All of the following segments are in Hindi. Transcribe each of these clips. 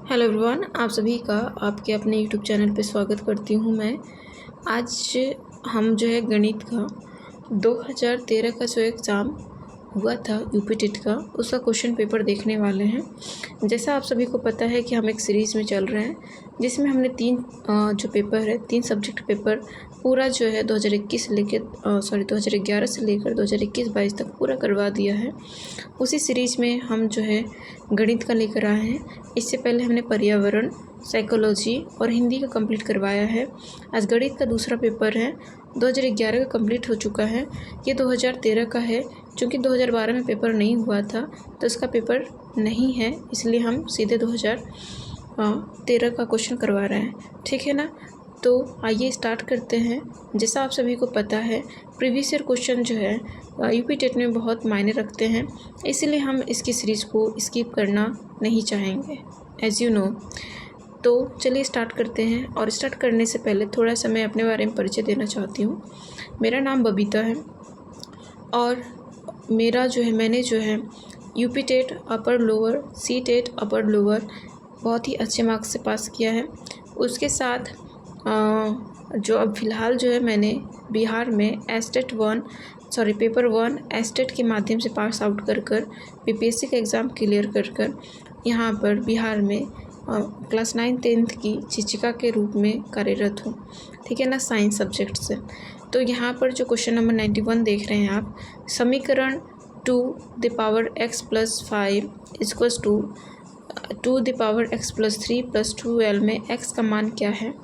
हेलो एवरीवन, आप सभी का आपके अपने यूट्यूब चैनल पे स्वागत करती हूँ मैं। आज हम जो है गणित का 2013 का जो एग्ज़ाम हुआ था यूपी टेट का, उसका क्वेश्चन पेपर देखने वाले हैं। जैसा आप सभी को पता है कि हम एक सीरीज़ में चल रहे हैं जिसमें हमने तीन सब्जेक्ट पेपर पूरा जो है 2011 से लेकर 2021-22 तक पूरा करवा दिया है। उसी सीरीज़ में हम जो है गणित का लेकर आए हैं। इससे पहले हमने पर्यावरण, साइकोलॉजी और हिंदी का कंप्लीट करवाया है। आज गणित का दूसरा पेपर है, 2011 का कंप्लीट हो चुका है, ये 2013 का है। चूँकि 2012 में पेपर नहीं हुआ था तो इसका पेपर नहीं है, इसलिए हम सीधे 2013 का क्वेश्चन करवा रहे हैं, ठीक है ना। तो आइए स्टार्ट करते हैं। जैसा आप सभी को पता है, प्रीवियस ईयर क्वेश्चन जो है यूपी टेट में बहुत मायने रखते हैं, इसीलिए हम इसकी सीरीज़ को स्किप करना नहीं चाहेंगे, एज़ यू नो। तो चलिए स्टार्ट करते हैं। और स्टार्ट करने से पहले थोड़ा सा मैं अपने बारे में परिचय देना चाहती हूँ। मेरा नाम बबीता है और मैंने UP TET upper lower, C TET upper lower बहुत ही अच्छे मार्क्स से पास किया है। उसके साथ जो अब फ़िलहाल जो है मैंने बिहार में पेपर 1 एस्टेट के माध्यम से पास आउट कर बीपीएससी का एग्ज़ाम क्लियर कर यहाँ पर बिहार में क्लास 9-10 की शिक्षिका के रूप में कार्यरत हूँ, ठीक है ना, साइंस सब्जेक्ट से। तो यहाँ पर जो क्वेश्चन नंबर 91 देख रहे हैं आप, समीकरण 2x+5 इक्वल्स टू 2x+3+2l में x का मान क्या है।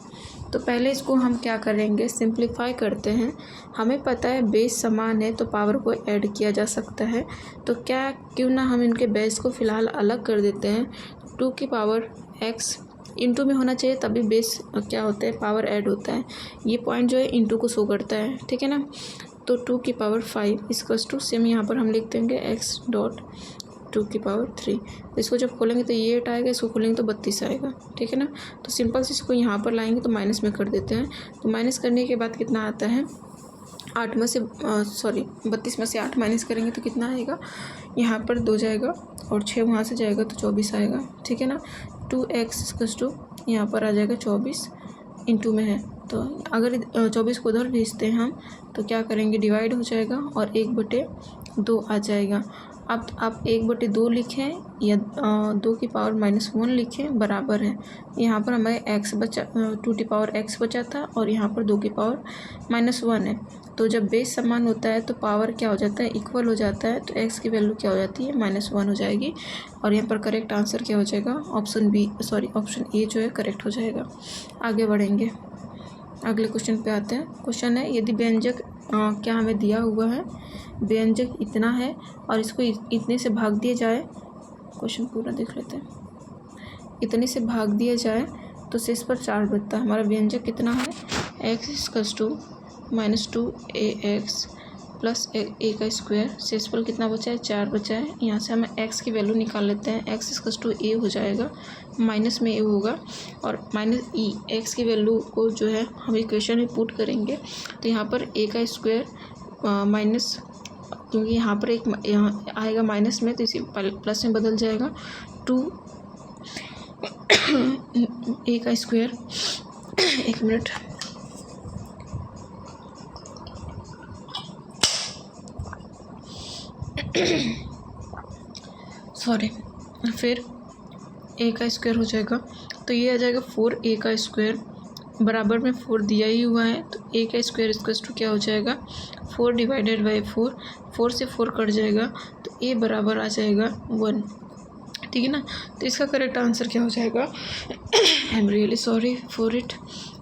तो पहले इसको हम क्या करेंगे, सिंप्लीफाई करते हैं। हमें पता है बेस समान है तो पावर को ऐड किया जा सकता है, तो क्यों ना हम इनके बेस को फ़िलहाल अलग कर देते हैं। 2 की पावर x इंटू में होना चाहिए, तभी बेस क्या होता है, पावर ऐड होता है। ये पॉइंट जो है इंटू को शो करता है, ठीक है ना। तो 2 की पावर 5 इक्वल्स टू, सेम यहाँ पर हम लिख देंगे x डॉट 2 की पावर 3। इसको जब खोलेंगे तो ये 8 आएगा, इसको खोलेंगे तो 32 आएगा, ठीक है ना। तो सिंपल से इसको यहाँ पर लाएंगे तो माइनस में कर देते हैं। तो माइनस करने के बाद कितना आता है, 32 में से 8 माइनस करेंगे तो कितना आएगा, यहाँ पर 2 जाएगा और 6 वहाँ से जाएगा तो 24 आएगा, ठीक है ना। 2x यहाँ पर आ जाएगा 24, इंटू में है तो अगर 24 को उधर भेजते हैं हम तो क्या करेंगे, डिवाइड हो जाएगा और 1/2 आ जाएगा। अब आप 1/2 लिखें या 2 की पावर -1 लिखें, बराबर है। यहाँ पर हमें x बचा, 2 की पावर x बचा था और यहाँ पर 2 की पावर -1 है। तो जब बेस समान होता है तो पावर क्या हो जाता है, इक्वल हो जाता है। तो x की वैल्यू क्या हो जाती है, -1 हो जाएगी। और यहाँ पर करेक्ट आंसर क्या हो जाएगा, ऑप्शन ए जो है करेक्ट हो जाएगा। आगे बढ़ेंगे, अगले क्वेश्चन पे आते हैं। क्वेश्चन है, यदि व्यंजक क्या हमें दिया हुआ है, व्यंजक इतना है और इसको इतने से भाग दिया जाए, क्वेश्चन पूरा देख लेते हैं। इतने से भाग दिया जाए तो शेष पर 4 बचता है। हमारा व्यंजक कितना है, x -2ax प्लस a का स्क्वायर, शेषफल कितना बचा है, 4 बचा है। यहाँ से हमें x की वैल्यू निकाल लेते हैं, x a हो जाएगा, माइनस में a होगा और माइनस x की वैल्यू को जो है हम इक्वेशन में पुट करेंगे तो यहाँ पर a का स्क्वायर माइनस, क्योंकि यहाँ पर यहाँ आएगा माइनस में तो इसी प्लस में बदल जाएगा। 2 a का स्क्वायर, एक मिनट, फिर a का स्क्वायर हो जाएगा तो ये आ जाएगा 4a का स्क्वायर, बराबर में 4 दिया ही हुआ है तो a का स्क्वायर इक्वल्स टू क्या हो जाएगा, 4 डिवाइडेड बाई 4 से 4 कट जाएगा तो a बराबर आ जाएगा 1, ठीक है ना। तो इसका करेक्ट आंसर क्या हो जाएगा, I am really sorry for it,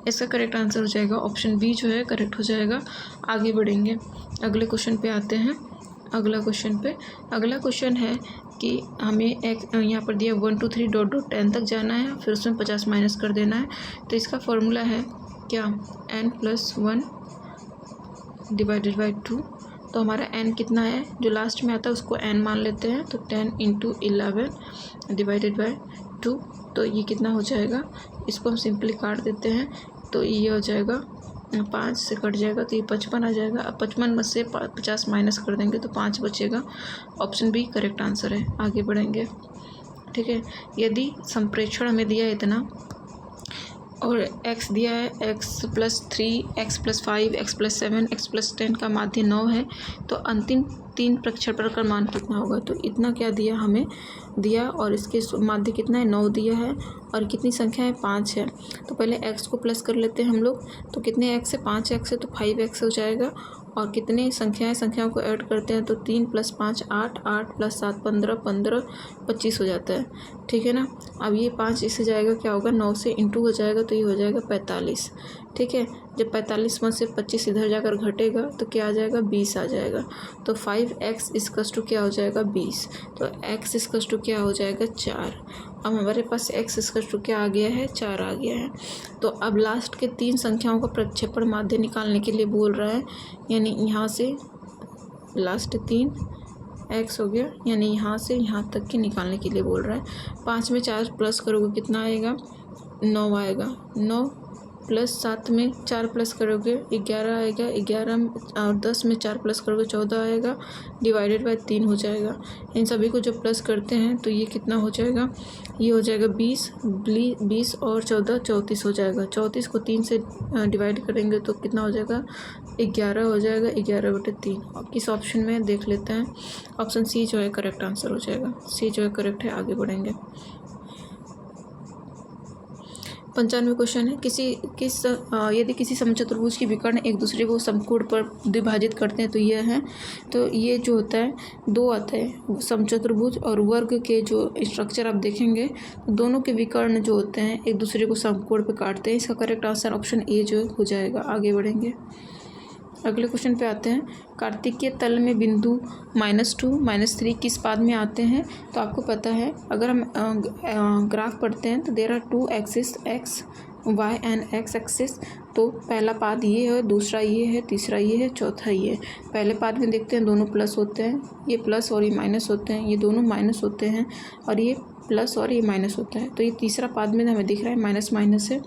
इसका करेक्ट आंसर हो जाएगा ऑप्शन बी जो है करेक्ट हो जाएगा। आगे बढ़ेंगे, अगले क्वेश्चन पे आते हैं। अगला क्वेश्चन है कि हमें यहाँ पर दिया 1 2 3 डॉट 10 तक जाना है, फिर उसमें 50 माइनस कर देना है। तो इसका फॉर्मूला है क्या, n+1 डिवाइडेड बाई 2। तो हमारा n कितना है, जो लास्ट में आता है उसको n मान लेते हैं, तो 10 × 11 डिवाइडेड बाई 2। तो ये कितना हो जाएगा, इसको हम सिंपली काट देते हैं तो ये हो जाएगा 5 से कट जाएगा तो ये 55 आ जाएगा। अब 55 में से 50 माइनस कर देंगे तो 5 बचेगा, ऑप्शन बी करेक्ट आंसर है। आगे बढ़ेंगे, ठीक है। यदि संप्रेक्षण हमें दिया है इतना और x दिया है x+3, x+5, x+7, x+10 का माध्य 9 है, तो अंतिम 3 प्रक्षेपण का मान कितना होगा। तो इतना क्या दिया हमें दिया और इसके माध्य कितना है 9 दिया है और कितनी संख्या है 5 है। तो पहले x को प्लस कर लेते हैं हम लोग। तो कितने x है 5x है तो 5x हो जाएगा और कितने संख्याओं को ऐड करते हैं तो 3 + 5 8, 8 + 7 15, 15 25 हो जाता है, ठीक है ना। अब ये 5 इससे जाएगा क्या होगा 9 से इंटू हो जाएगा तो ये हो जाएगा 45, ठीक है। जब 45 में से 25 इधर जाकर घटेगा तो क्या आ जाएगा 20 आ जाएगा। तो 5x = क्या हो जाएगा 20। तो x = क्या हो जाएगा 4। अब हमारे पास x = क्या आ गया है 4 आ गया है। तो अब लास्ट के 3 संख्याओं का प्रक्षेपण माध्य निकालने के लिए बोल रहा है, यानी यहाँ से लास्ट 3 x हो गया, यानी यहाँ से यहाँ तक के निकालने के लिए बोल रहा है। 5 में 4 प्लस करोगे कितना आएगा 9 आएगा। 9 + 7 में 4 प्लस करोगे 11 आएगा। 11 और 10 में 4 प्लस करोगे 14 आएगा, / 3 हो जाएगा। इन सभी को जब प्लस करते हैं तो ये कितना हो जाएगा, ये हो जाएगा 20 और 14 34 हो जाएगा। 34 को 3 से डिवाइड करेंगे तो कितना हो जाएगा 11 हो जाएगा। 11/3 अब किस ऑप्शन में देख लेते हैं। ऑप्शन सी जो है करेक्ट आंसर हो जाएगा। सी जो है करेक्ट है। आगे बढ़ेंगे। 95 क्वेश्चन है, यदि किसी समचतुर्भुज की विकर्ण एक दूसरे को समकोण पर द्विभाजित करते हैं तो यह है। तो ये जो होता है 2 आता है समचतुर्भुज और वर्ग के जो स्ट्रक्चर आप देखेंगे तो दोनों के विकर्ण जो होते हैं एक दूसरे को समकोण पर काटते हैं। इसका करेक्ट आंसर ऑप्शन ए जो हो जाएगा। आगे बढ़ेंगे। अगले क्वेश्चन पे आते हैं। कार्तिकीय तल में बिंदु -2, -3 किस पाद में आते हैं। तो आपको पता है अगर हम ग्राफ पढ़ते हैं तो there are 2 axis x, y and x axis. तो पहला पाद ये है, दूसरा ये है, तीसरा ये है, चौथा ये है। पहले पाद में देखते हैं दोनों प्लस होते हैं, ये प्लस और ये माइनस होते हैं, ये दोनों माइनस होते हैं और ये प्लस और ये माइनस होता है। तो ये तीसरा पाद में हमें दिख रहा है माइनस माइनस है।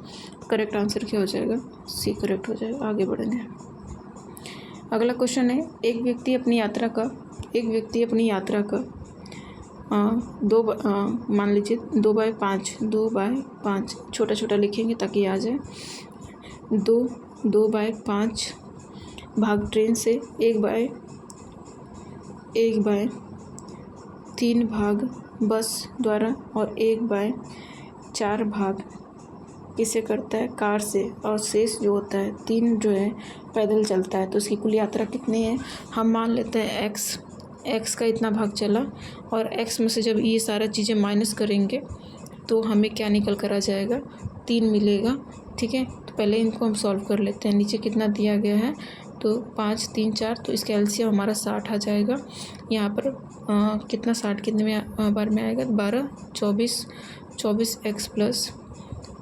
करेक्ट आंसर क्या हो जाएगा सी करेक्ट हो जाएगा। आगे बढ़ेंगे। अगला क्वेश्चन है। एक व्यक्ति अपनी यात्रा का मान लीजिए 2/5 छोटा लिखेंगे ताकि आ जाए। 2/5 भाग ट्रेन से 1/3 भाग बस द्वारा और 1/4 भाग किसे करता है कार से, और शेष जो होता है 3 जो है पैदल चलता है। तो उसकी कुल यात्रा कितनी है। हम मान लेते हैं x का इतना भाग चला और x में से जब ये सारा चीज़ें माइनस करेंगे तो हमें क्या निकल कर आ जाएगा 3 मिलेगा, ठीक है। तो पहले इनको हम सॉल्व कर लेते हैं। नीचे कितना दिया गया है तो 5 3 4, तो इसका एलसीएम हमारा 60 आ जाएगा। यहाँ पर कितना 60 कितने में बार में आएगा 12 24 x प्लस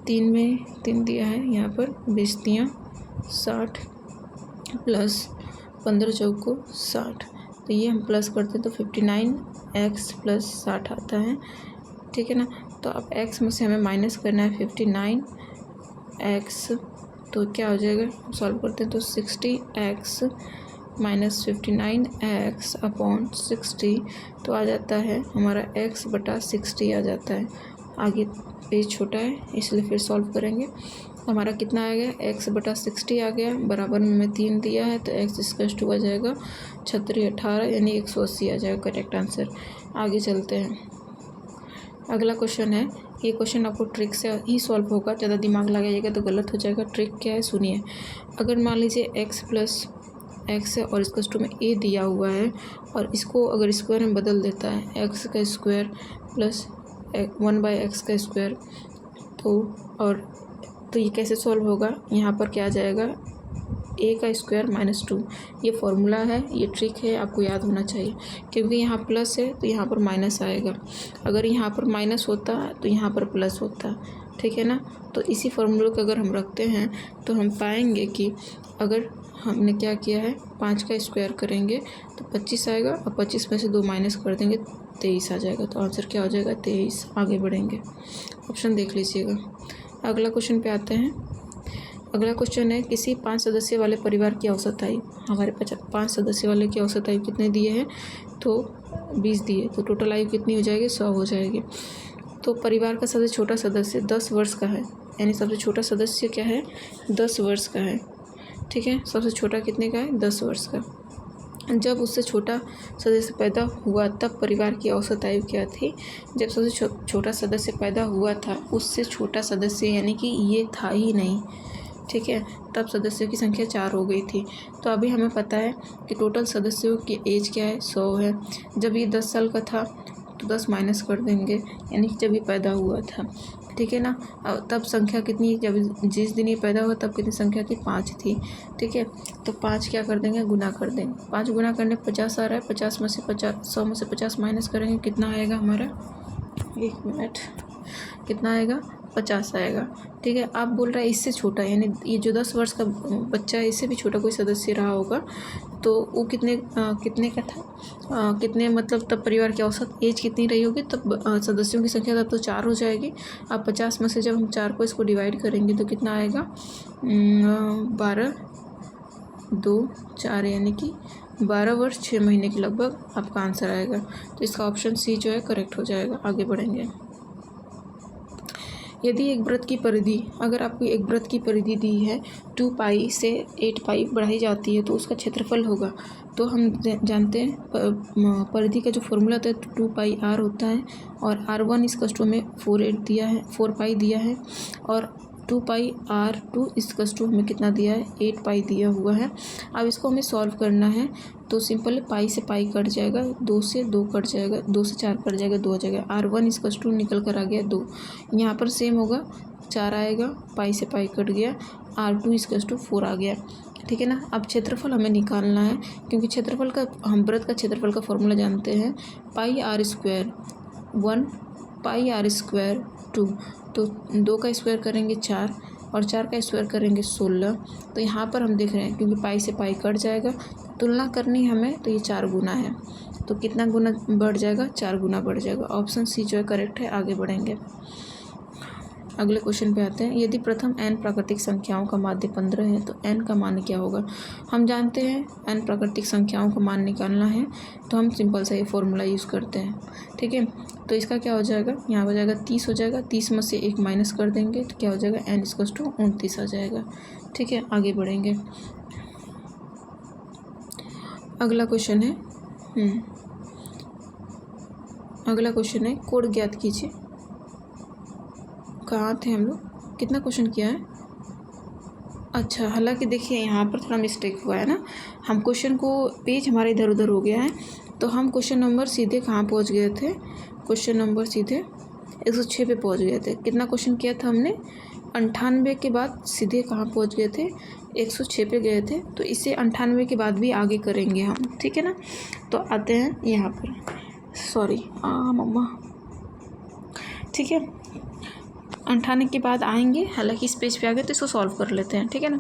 3 में 3 दिया है यहाँ पर 20 × 60 प्लस 15 चौको 60। तो ये हम प्लस करते हैं तो 59x + 60 आता है, ठीक है ना। तो अब x में से हमें माइनस करना है 59x, तो क्या हो जाएगा सॉल्व करते हैं तो 60x - 59x अपॉन 60, तो आ जाता है हमारा x/60 आ जाता है। आगे पेज छोटा है इसलिए फिर सॉल्व करेंगे। हमारा कितना आ गया x/60 आ गया, बराबर में 3 दिया है तो x = आ जाएगा 36 18 यानी 180 आ जाएगा करेक्ट आंसर। आगे चलते हैं। अगला क्वेश्चन है। ये क्वेश्चन आपको ट्रिक से ही सॉल्व होगा, ज़्यादा दिमाग लगाइएगा तो गलत हो जाएगा। ट्रिक क्या है सुनिए। अगर मान लीजिए x + x है और इसका में a दिया हुआ है और इसको अगर स्क्वायर में बदल देता है x² + 1/x², तो ये कैसे सॉल्व होगा। यहाँ पर क्या आ जाएगा a² - 2। ये फॉर्मूला है, ये ट्रिक है, आपको याद होना चाहिए। क्योंकि यहाँ प्लस है तो यहाँ पर माइनस आएगा, अगर यहाँ पर माइनस होता तो यहाँ पर प्लस होता, ठीक है ना। तो इसी फार्मूले को अगर हम रखते हैं तो हम पाएंगे कि अगर हमने क्या किया है 5 का स्क्वायर करेंगे तो 25 आएगा और 25 में से 2 माइनस कर देंगे 23 आ जाएगा। तो आंसर क्या हो जाएगा 23। आगे बढ़ेंगे। ऑप्शन देख लीजिएगा। अगला क्वेश्चन पे आते हैं। अगला क्वेश्चन है। किसी 5 सदस्य वाले परिवार की औसत आयु, हमारे 5 सदस्य वाले की औसत आयु कितने दिए हैं तो 20 दिए, तो टोटल आयु कितनी हो जाएगी 100 हो जाएगी। तो परिवार का सबसे छोटा सदस्य 10 वर्ष का है, यानी सबसे छोटा सदस्य क्या है, 10 वर्ष का है। ठीक है, सबसे छोटा कितने का है, 10 वर्ष का। जब उससे छोटा सदस्य पैदा हुआ तब परिवार की औसत आयु क्या थी। जब सबसे छोटा सदस्य पैदा हुआ था, उससे छोटा सदस्य यानी कि ये था ही नहीं, ठीक है, तब सदस्यों की संख्या 4 हो गई थी। तो अभी हमें पता है कि टोटल सदस्यों की एज क्या है, 100 है। जब ये 10 साल का था तो 10 माइनस कर देंगे, यानी कि जब ये पैदा हुआ था, ठीक है ना। तब संख्या कितनी, जब जिस दिन ये पैदा हुआ तब कितनी संख्या थी, 5 थी। ठीक है, तो 5 क्या कर देंगे, गुना कर देंगे। 5 गुना करने 50 आ रहा है, 50 में से 100 में से 50 माइनस करेंगे, कितना आएगा हमारा, 1 मिनट, कितना आएगा, 50 आएगा। ठीक है, आप बोल रहे हैं इससे छोटा, यानी ये जो 10 वर्ष का बच्चा है, इससे भी छोटा कोई सदस्य रहा होगा तो वो कितने का था, कितने मतलब तब परिवार की औसत एज कितनी रही होगी, तब सदस्यों की संख्या तब तो 4 हो जाएगी। अब 50 में से जब हम 4 को इसको डिवाइड करेंगे तो कितना आएगा, 12 2 4, यानी कि 12 वर्ष 6 महीने के लगभग आपका आंसर आएगा। तो इसका ऑप्शन सी जो है करेक्ट हो जाएगा। आगे बढ़ेंगे। यदि एक वृत्त की परिधि, अगर आपको एक वृत्त की परिधि दी है 2 पाई से 8 पाई बढ़ाई जाती है तो उसका क्षेत्रफल होगा। तो हम जानते हैं परिधि का जो फॉर्मूला होता है 2 पाई r होता है, और r1 इस कस्टो में 4 पाई दिया है, और 2 पाई r2 इस कस्टो में कितना दिया है, 8 पाई दिया हुआ है। अब इसको हमें सॉल्व करना है, तो सिंपल पाई से पाई कट जाएगा, 2 से 2 कट जाएगा, 2 से 4 कट जाएगा, 2 हो जाएगा। r1 इस कस्टो निकल कर आ गया 2, यहाँ पर सेम होगा, 4 आएगा, पाई से पाई कट गया, r2 इस कस्टो 4 आ गया। ठीक है ना। अब क्षेत्रफल हमें निकालना है, क्योंकि क्षेत्रफल का, हम वृत्त का क्षेत्रफल का फॉर्मूला जानते हैं, पाई r स्क्वायर 1 पाई r स्क्वायर 2, तो 2 का स्क्वायर करेंगे 4, और 4 का स्क्वायर करेंगे 16। तो यहाँ पर हम देख रहे हैं क्योंकि पाई से पाई कट जाएगा, तुलना करनी हमें, तो ये 4 गुना है, तो कितना गुना बढ़ जाएगा, 4 गुना बढ़ जाएगा। ऑप्शन सी जो है करेक्ट है। आगे बढ़ेंगे, अगले क्वेश्चन पे आते हैं। यदि प्रथम n प्राकृतिक संख्याओं का माध्य 15 है तो n का मान क्या होगा। हम जानते हैं n प्राकृतिक संख्याओं का मान निकालना है तो हम सिंपल सा ये फॉर्मूला यूज़ करते हैं। ठीक है, तो इसका क्या हो जाएगा, यहाँ हो जाएगा 30 हो जाएगा, 30 में से 1 माइनस कर देंगे तो क्या हो जाएगा, n = 29 आ जाएगा। ठीक है, आगे बढ़ेंगे। अगला क्वेश्चन है कोड ज्ञात कीजिए। कहाँ थे हम लोग, कितना क्वेश्चन किया है। अच्छा, हालांकि देखिए यहाँ पर थोड़ा मिस्टेक हुआ है ना, हम क्वेश्चन को, पेज हमारा इधर उधर हो गया है, तो हम क्वेश्चन नंबर सीधे कहाँ पहुँच गए थे, क्वेश्चन नंबर सीधे 106 पे पहुँच गए थे। कितना क्वेश्चन किया था हमने, 98 के बाद सीधे कहाँ पहुँच गए थे, 106 पे गए थे। तो इसे 98 के बाद भी आगे करेंगे हम, ठीक है ना। तो आते हैं यहाँ पर, सॉरी मम्मा, ठीक है, 98 के बाद आएंगे, हालांकि इस पेज पे आ गए तो इसको सॉल्व कर लेते हैं। ठीक है ना।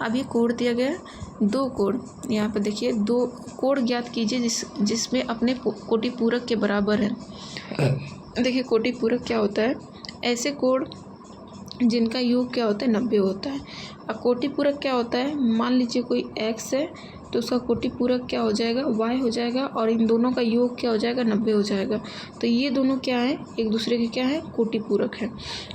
अब ये कोड दिया गया है, 2 कोड, यहाँ पर देखिए 2 कोड ज्ञात कीजिए जिसमें अपने कोटि पूरक के बराबर है। देखिए कोटि पूरक क्या होता है, ऐसे कोड जिनका योग क्या होता है, 90 होता है। अब कोटि पूरक क्या होता है, मान लीजिए कोई x है तो उसका कोटि पूरक क्या हो जाएगा, y हो जाएगा, और इन दोनों का योग क्या हो जाएगा, 90 हो जाएगा। तो ये दोनों क्या है, एक दूसरे के क्या है, कोटि पूरक है।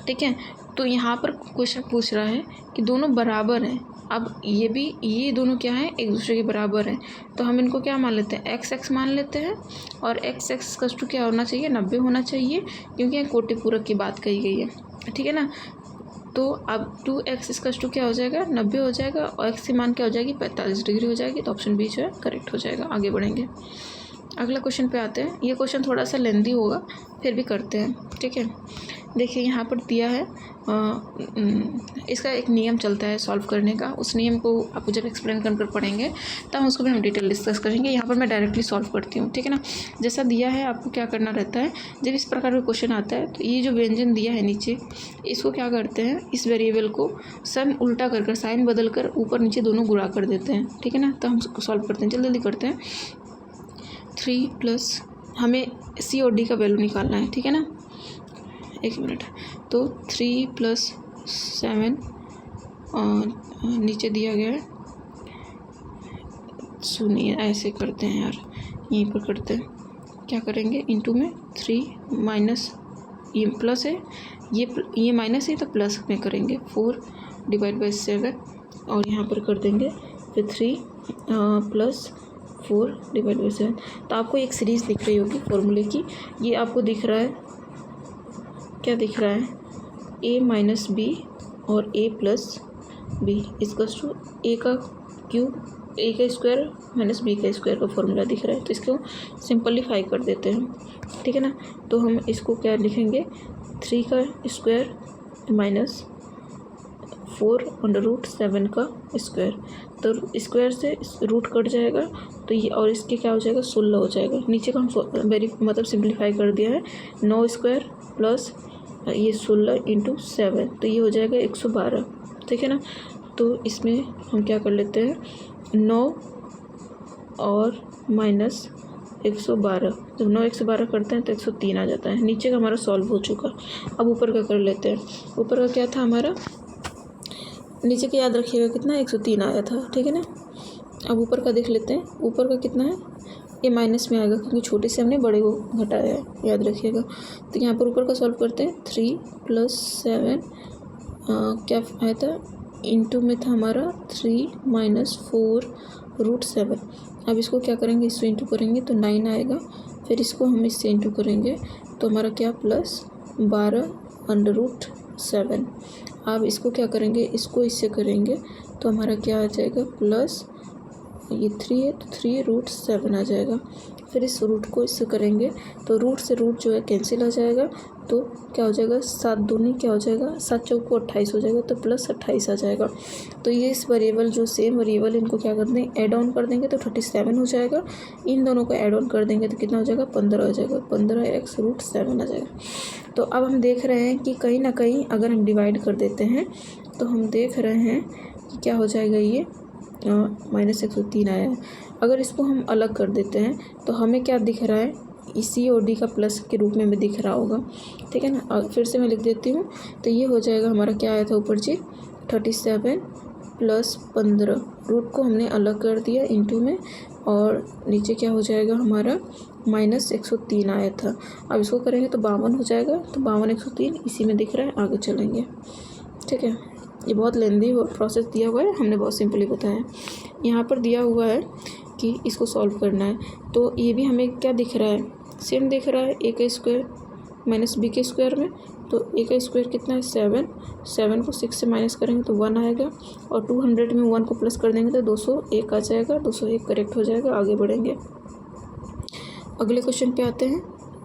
ठीक है, तो यहाँ पर क्वेश्चन पूछ रहा है कि दोनों बराबर हैं। अब ये दोनों क्या है, एक दूसरे के बराबर हैं, तो हम इनको क्या मान लेते हैं, x मान लेते हैं, और x = क्या होना चाहिए, 90 होना चाहिए, क्योंकि यहाँ कोटि पूरक की बात कही गई है। ठीक है ना। तो अब 2x = क्या हो जाएगा, 90 हो जाएगा, और x की मान क्या हो जाएगी, 45 डिग्री हो जाएगी। तो ऑप्शन बी जो है करेक्ट हो जाएगा। आगे बढ़ेंगे, अगला क्वेश्चन पे आते हैं। ये क्वेश्चन थोड़ा सा लेंदी होगा, फिर भी करते हैं। ठीक है, देखिए यहाँ पर दिया है, इसका एक नियम चलता है सॉल्व करने का, उस नियम को आपको जब एक्सप्लेन कर पढ़ेंगे तब उसको भी हम डिटेल डिस्कस करेंगे। यहाँ पर मैं डायरेक्टली सॉल्व करती हूँ। ठीक है ना। जैसा दिया है आपको क्या करना रहता है, जब इस प्रकार का क्वेश्चन आता है तो ये जो व्यंजन दिया है नीचे, इसको क्या करते हैं, इस वेरिएबल को सब उल्टा कर साइन बदल कर ऊपर नीचे दोनों गुणा कर देते हैं। ठीक है ना। तो हम सॉल्व करते हैं, जल्दी करते हैं। 3+ हमें C और D का वैल्यू निकालना है। ठीक है ना, 1 मिनट। तो 3 + 7 नीचे दिया गया है, सुनिए ऐसे करते हैं यार, यहीं पर करते हैं, क्या करेंगे, इंटू में 3 माइनस ये प्लस है, ये माइनस है तो प्लस में करेंगे 4 डिवाइड बाई 7 और यहाँ पर कर देंगे फिर 3 प्लस 4 डिवाइड बाई 7। तो आपको एक सीरीज़ दिख रही होगी फॉर्मूले की, ये आपको दिख रहा है, क्या दिख रहा है, a माइनस बी और a plus B equals to a का क्यूब, a का स्क्वायर माइनस b का स्क्वायर का फॉर्मूला दिख रहा है। तो इसको सिंपलीफाई कर देते हैं, ठीक है ना। तो हम इसको क्या लिखेंगे, 3 का स्क्वायर माइनस 4 अंडर रूट 7 का स्क्वायर। तो स्क्वायर से रूट कट जाएगा तो ये, और इसके क्या हो जाएगा, 16 हो जाएगा। नीचे का हम मतलब सिंपलीफाई कर दिया है, 9 स्क्वायर प्लस ये 16 इंटू 7 तो ये हो जाएगा 112, ठीक है ना। तो इसमें हम क्या कर लेते हैं, 9 और माइनस 112, जब 9 112 करते हैं तो 103 आ जाता है। नीचे का हमारा सॉल्व हो चुका। अब ऊपर का कर लेते हैं। ऊपर का क्या था हमारा, नीचे का याद रखिएगा कितना, 103 आया था, ठीक है ना। अब ऊपर का देख लेते हैं, ऊपर का कितना है, ये माइनस में आएगा क्योंकि छोटे से हमने बड़े को घटाया है, याद रखिएगा। तो यहाँ पर ऊपर का सॉल्व करते हैं, 3 प्लस 7 क्या आया था, इंटू में था हमारा 3 माइनस 4 रूट 7। अब इसको क्या करेंगे, इससे इंटू करेंगे तो 9 आएगा, फिर इसको हम इससे इंटू करेंगे तो हमारा क्या, प्लस 12 अंडर रूट 7। अब इसको क्या करेंगे, इसको इससे करेंगे तो हमारा क्या आ जाएगा, प्लस ये 3 है तो 3 रूट 7 आ जाएगा। फिर इस रूट को इससे करेंगे तो रूट से रूट जो है कैंसिल आ जाएगा, तो क्या हो जाएगा, 7 दूनी क्या हो जाएगा, 7 चौक को 28 हो जाएगा, तो प्लस 28 आ जाएगा। तो ये इस वेरिएबल जो सेम वेरिएबल इनको क्या कर देंगे, ऐड ऑन कर देंगे तो 37 हो जाएगा। इन दोनों को ऐड ऑन कर देंगे तो कितना हो जाएगा, 15 हो जाएगा, 15x रूट 7 आ जाएगा। तो अब हम देख रहे हैं कि कहीं ना कहीं अगर हम डिवाइड कर देते हैं तो हम देख रहे हैं कि क्या हो जाएगा, ये माइनस 103 आया है। अगर इसको हम अलग कर देते हैं तो हमें क्या दिख रहा है, सी और डी का प्लस के रूप में दिख रहा होगा, ठीक है ना। फिर से मैं लिख देती हूँ, तो ये हो जाएगा हमारा क्या आया था ऊपर जी, 37 प्लस 15, रूट को हमने अलग कर दिया इंटू में, और नीचे क्या हो जाएगा हमारा, माइनस 103 आया था। अब इसको करेंगे तो 52 हो जाएगा, तो 52 103 इसी में दिख रहा है, आगे चलेंगे, ठीक है। ये बहुत लेंदी प्रोसेस दिया हुआ है, हमने बहुत सिंपली बताया। यहाँ पर दिया हुआ है कि इसको सॉल्व करना है, तो ये भी हमें क्या दिख रहा है, सेम दिख रहा है, a का स्क्वायर माइनस b के स्क्वायर में। तो a का स्क्वायर कितना है, 7 को 6 से माइनस करेंगे तो 1 आएगा, और 200 में 1 को प्लस कर देंगे तो 201 आ जाएगा, 201 करेक्ट हो जाएगा। आगे बढ़ेंगे, अगले क्वेश्चन पे आते हैं,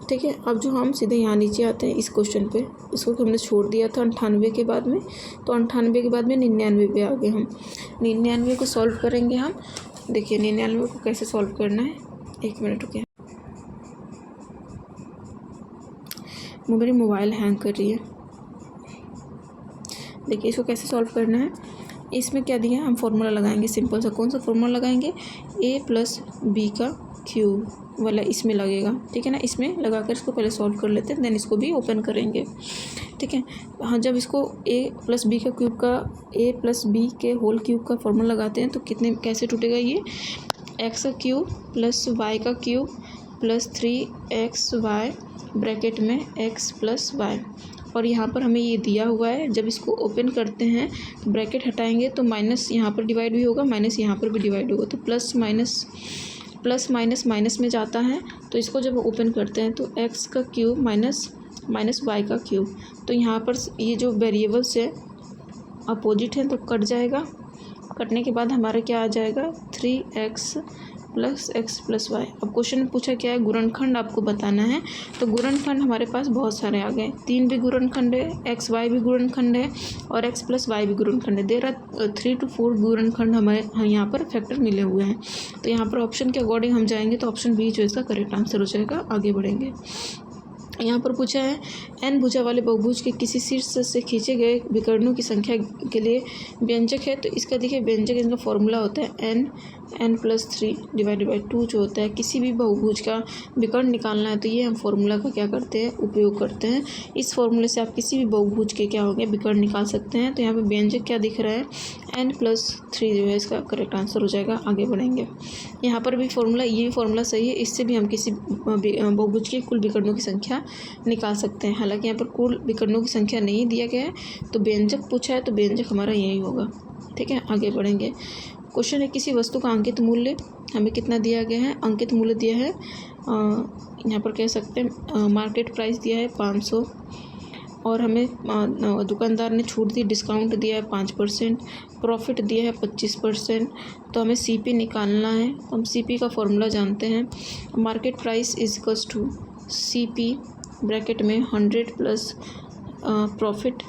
ठीक है। अब जो हम सीधे यहाँ नीचे आते हैं इस क्वेश्चन पे, इसको हमने छोड़ दिया था 98 के बाद में, तो 98 के बाद में 99 पे आ गए हम। 99 को सॉल्व करेंगे हम, देखिए 99 को कैसे सॉल्व करना है, 1 मिनट रुकिए, मेरी मोबाइल हैंग कर रही है। देखिए इसको कैसे सॉल्व करना है, इसमें क्या दिया है, हम फॉर्मूला लगाएंगे सिंपल सा। कौन सा फॉर्मूला लगाएंगे, a प्लस बी का क्यूब वाला इसमें लगेगा, ठीक है ना। इसमें लगाकर इसको पहले सॉल्व कर लेते हैं, देन इसको भी ओपन करेंगे, ठीक है। हाँ, जब इसको a प्लस बी का क्यूब का, a प्लस बी के होल क्यूब का फॉर्मूला लगाते हैं तो कितने कैसे टूटेगा, ये x का क्यूब प्लस y का क्यूब प्लस 3xy ब्रैकेट में x प्लस y, और यहाँ पर हमें ये दिया हुआ है। जब इसको ओपन करते हैं तो ब्रैकेट हटाएंगे तो माइनस यहाँ पर डिवाइड भी होगा, माइनस यहाँ पर भी डिवाइड होगा, तो प्लस माइनस माइनस में जाता है। तो इसको जब ओपन करते हैं तो x का क्यूब माइनस y का क्यूब, तो यहाँ पर ये जो वेरिएबल्स है अपोजिट है तो कट जाएगा। कटने के बाद हमारा क्या आ जाएगा, 3x plus x plus Y. अब क्वेश्चन में पूछा क्या है, गुणनखंड आपको बताना है। तो गुणनखंड हमारे पास बहुत सारे आ गए, 3 भी गुणनखंड है, एक्स वाई भी गुणनखंड है, और x प्लस वाई भी गुणनखंड है। देर आर 3 to 4 गुणनखंड हमारे यहाँ पर फैक्टर मिले हुए हैं। तो यहाँ पर ऑप्शन के अकॉर्डिंग हम जाएंगे तो ऑप्शन बी जो इसका करेक्ट आंसर हो जाएगा। आगे बढ़ेंगे, यहाँ पर पूछा है n भुजा वाले बहुभुज के किसी शीर्ष से खींचे गए विकर्णों की संख्या के लिए व्यंजक है। तो इसका देखिए व्यंजक, इनका फॉर्मूला होता है n n+3 डिवाइडेड बाई 2 जो होता है, किसी भी बहुभुज का विकर्ण निकालना है तो ये हम फॉर्मूला का क्या करते हैं, उपयोग करते हैं। इस फॉर्मूले से आप किसी भी बहुभुज के क्या हो गए, विकर्ण निकाल सकते हैं। तो यहाँ पे व्यंजक क्या दिख रहा है, n+3 जो है इसका करेक्ट आंसर हो जाएगा। आगे बढ़ेंगे, यहाँ पर भी फॉर्मूला, ये फॉर्मूला सही है, इससे भी हम किसी बहुभुज के कुल विकर्णों की संख्या निकाल सकते हैं। हालांकि यहाँ पर कुल विकर्णों की संख्या नहीं दिया गया है, तो व्यंजक पूछा है तो व्यंजक हमारा यही होगा। ठीक है, आगे बढ़ेंगे। क्वेश्चन है, किसी वस्तु का अंकित मूल्य हमें कितना दिया गया है, अंकित मूल्य दिया है यहाँ पर कह सकते हैं मार्केट प्राइस दिया है 500, और हमें दुकानदार ने छूट दी, डिस्काउंट दिया है 5%, प्रॉफिट दिया है 25%। तो हमें CP निकालना है। तो हम CP का फॉर्मूला जानते हैं, market price equals to CP bracket में 100 प्लस प्रॉफिट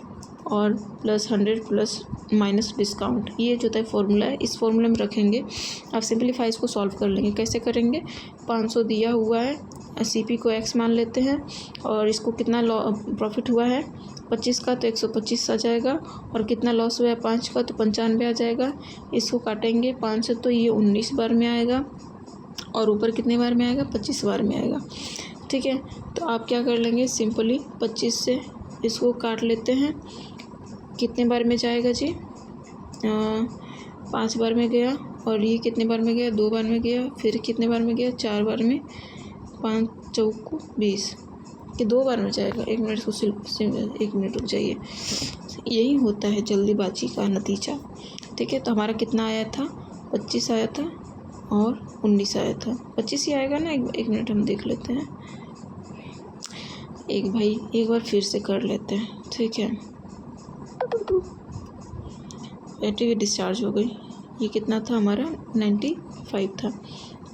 और प्लस 100 प्लस माइनस डिस्काउंट। ये जो है फॉर्मूला है, इस फॉर्मूले में रखेंगे। आप सिंपलीफाई इसको सॉल्व कर लेंगे। कैसे करेंगे, 500 दिया हुआ है, CP को x मान लेते हैं, और इसको कितना प्रॉफिट हुआ है 25 का, तो 125 आ जाएगा, और कितना लॉस हुआ है 5 का, तो 95 आ जाएगा। इसको काटेंगे 5 से तो ये 19 बार में आएगा, और ऊपर कितने बार में आएगा, 25 बार में आएगा। ठीक है, तो आप क्या कर लेंगे, सिंपली 25 से इसको काट लेते हैं। कितने बार में जाएगा जी, 5 बार में गया, और ये कितने बार में गया, 2 बार में गया, फिर कितने बार में गया, 4 बार में, 5 चौको 20, कि 2 बार में जाएगा। 1 मिनट को 1 मिनट रुक जाइए, यही होता है जल्दीबाजी का नतीजा। ठीक है, तो हमारा कितना आया था, 25 आया था और 19 आया था। 25 ही आएगा ना, एक मिनट हम देख लेते हैं, एक बार फिर से कर लेते हैं। ठीक है, बैटरी डिस्चार्ज हो गई। ये कितना था हमारा, 95 था।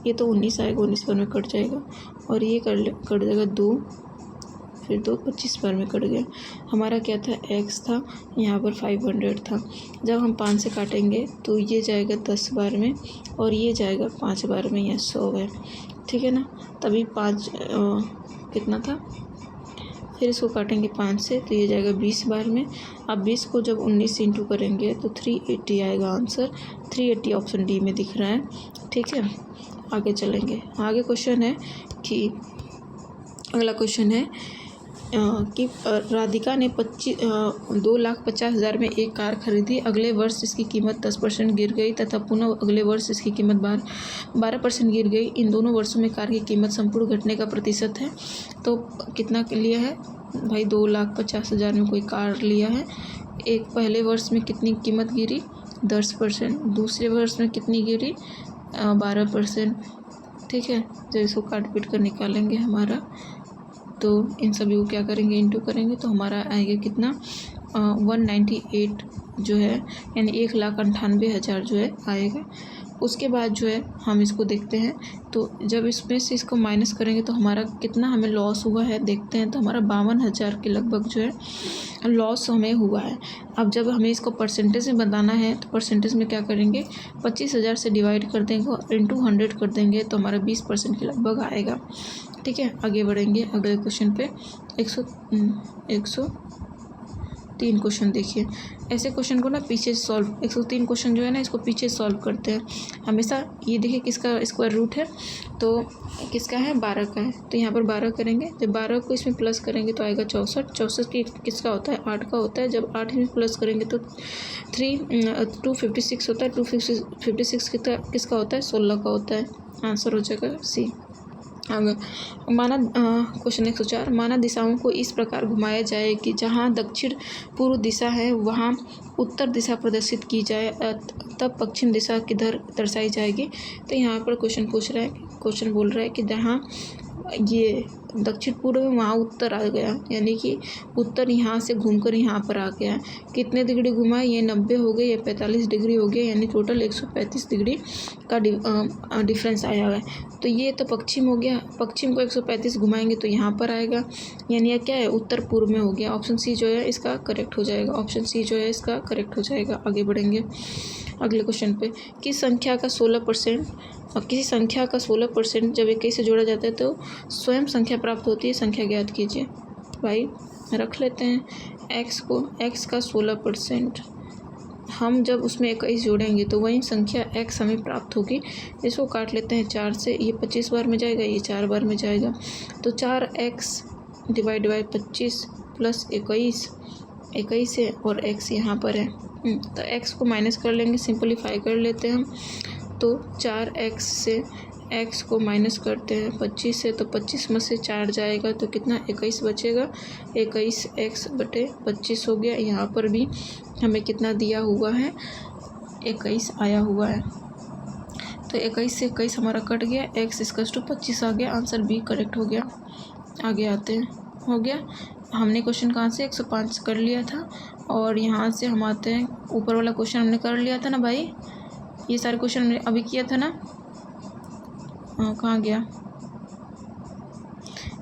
ये तो 19 आएगा, 19 बार में कट जाएगा, और ये कट जाएगा 2, फिर 2 25 बार में कट गया। हमारा क्या था, x था, यहाँ पर 500 था। जब हम 5 से काटेंगे तो ये जाएगा 10 बार में, और ये जाएगा 5 बार में, या 100 है। ठीक है ना, तभी 5 कितना था, फिर इसको काटेंगे 5 से तो ये जाएगा 20 बार में। अब 20 को जब 19 से इंटू करेंगे तो 380 आएगा आंसर। 380 ऑप्शन डी में दिख रहा है। ठीक है, आगे चलेंगे। आगे क्वेश्चन है कि अगला क्वेश्चन है कि राधिका ने 2,50,000 में एक कार खरीदी। अगले वर्ष इसकी कीमत 10% गिर गई तथा पुनः अगले वर्ष इसकी कीमत 12% गिर गई। इन दोनों वर्षों में कार की कीमत संपूर्ण घटने का प्रतिशत है। तो कितना लिया है भाई, 2,50,000 में कोई कार लिया है। एक पहले वर्ष में कितनी कीमत गिरी, 10%। दूसरे वर्ष में कितनी गिरी, 12%। ठीक है, जब इसको काट पीट कर निकालेंगे हमारा, तो इन सभी को क्या करेंगे, इंटू करेंगे, तो हमारा आएगा कितना, 198 जो है, यानी 1,98,000 जो है आएगा। उसके बाद जो है हम इसको देखते हैं, तो जब इसमें से इसको माइनस करेंगे तो हमारा कितना हमें लॉस हुआ है देखते हैं। तो हमारा 52,000 के लगभग जो है लॉस हमें हुआ है। अब जब हमें इसको परसेंटेज में बताना है तो परसेंटेज में क्या करेंगे, 25,000 से डिवाइड कर देंगे और इंटू 100 कर देंगे, तो हमारा 20% के लगभग आएगा। ठीक है, आगे बढ़ेंगे अगले क्वेश्चन पे। 103 क्वेश्चन देखिए। ऐसे क्वेश्चन को ना पीछे सॉल्व, 103 क्वेश्चन जो है ना इसको पीछे सॉल्व करते हैं हमेशा। ये देखिए किसका स्क्वायर रूट है, तो किसका है, 12 का है। तो यहाँ पर 12 करेंगे, जब 12 को इसमें प्लस करेंगे तो आएगा 64। 64 की किसका होता है, 8 का होता है। जब 8 में प्लस करेंगे तो 256 होता है। 256 किसका होता है, 16 का होता है। आंसर हो जाएगा सी। माना क्वेश्चन 104, माना दिशाओं को इस प्रकार घुमाया जाए कि जहाँ दक्षिण पूर्व दिशा है वहाँ उत्तर दिशा प्रदर्शित की जाए, तब पश्चिम दिशा किधर दर्शाई जाएगी। तो यहाँ पर क्वेश्चन बोल रहा है कि जहाँ ये दक्षिण पूर्व में वहाँ उत्तर आ गया, यानी कि उत्तर यहाँ से घूमकर यहाँ पर आ गया। कितने डिग्री घुमा, ये 90 हो गए, ये 45 डिग्री हो गया, यानी टोटल 135 डिग्री का डिफरेंस आया है। तो ये तो पश्चिम हो गया, पश्चिम को 135 घुमाएंगे तो यहाँ पर आएगा, यानी यह क्या है, उत्तर पूर्व में हो गया। ऑप्शन सी जो है इसका करेक्ट हो जाएगा। ऑप्शन सी जो है इसका करेक्ट हो जाएगा। आगे बढ़ेंगे अगले क्वेश्चन पे। किस संख्या का 16% और किसी संख्या का 16% जब 21 से जोड़ा जाता है तो स्वयं संख्या प्राप्त होती है। संख्या ज्ञात कीजिए। भाई रख लेते हैं x को, x का 16%, हम जब उसमें 21 जोड़ेंगे तो वही संख्या x हमें प्राप्त होगी। इसको काट लेते हैं 4 से, ये 25 बार में जाएगा, ये 4 बार में जाएगा, तो 4x डिवाइड बाई 25 प्लस 21 है और x यहाँ पर है। तो x को माइनस कर लेंगे, सिंपलीफाई कर लेते हैं हम। तो 4x से x को माइनस करते हैं 25 से, तो 25 में से 4 जाएगा तो कितना 21 बचेगा। 21x/25 हो गया। यहाँ पर भी हमें कितना दिया हुआ है, 21 आया हुआ है। तो 21 से 21 हमारा कट गया, x = 25 आ गया। आंसर बी करेक्ट हो गया। आगे आते हैं, हो गया। हमने क्वेश्चन कहाँ से 105 कर लिया था, और यहाँ से हम आते हैं, ऊपर वाला क्वेश्चन हमने कर लिया था ना भाई, ये सारे क्वेश्चन हमने अभी किया था ना। कहाँ गया,